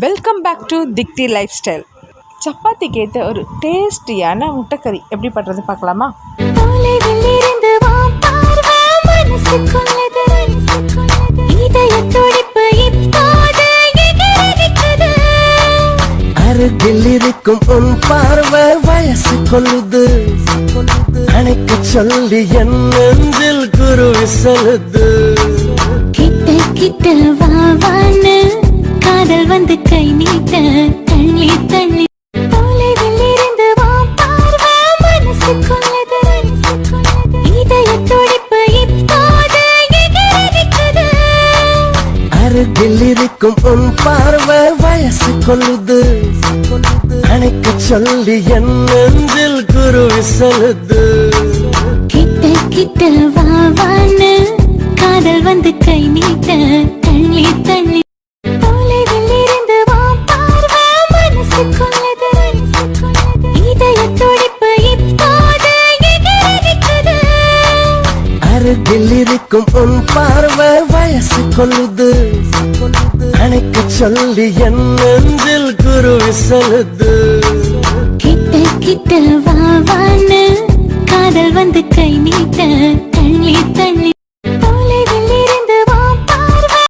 Welcome back to திக்தி lifestyle. சப்பாத்திக்கு ஏற்ற ஒரு டேஸ்டியான முட்டைக்கறி எப்படி பண்ணுறது பார்க்கலாமா? அருகில் இருக்கும் உன் பார்வை வயசு கொள்ளுது, அணைக்க சொல்லி என் நெஞ்சில் குருவி சொல்லுது. கிட்ட கிட்ட வாவான்னு காதல் வந்து கை நீட்ட தள்ளி தள்ளி தொலைவில் இருந்து வா பார்வை மனசு கொள்ளது, இதய துடிப்பு இப்போது எகிரிக்குது. அருகில் இருக்கும் உன் பார்வை வயசு கொள்ளுது, அணைக்க சொல்லி என் நெஞ்சில் குருவி சொல்லுது. கிட்ட கிட்ட வாவான்னு காதல் வந்து கை நீட்ட தள்ளி தள்ளி தொலைவில் இருந்து வா பார்வை மனசு கொள்ளது, இதய துடிப்பு இப்போது எகிரிக்குது. அருகில் இருக்கும் உன் பார்வை வயசு கொள்ளுது, அணைக்க சொல்லி என் நெஞ்சில் குருவி சொல்லுது. கிட்ட கிட்ட வாவான்னு காதல் வந்து கை நீட்ட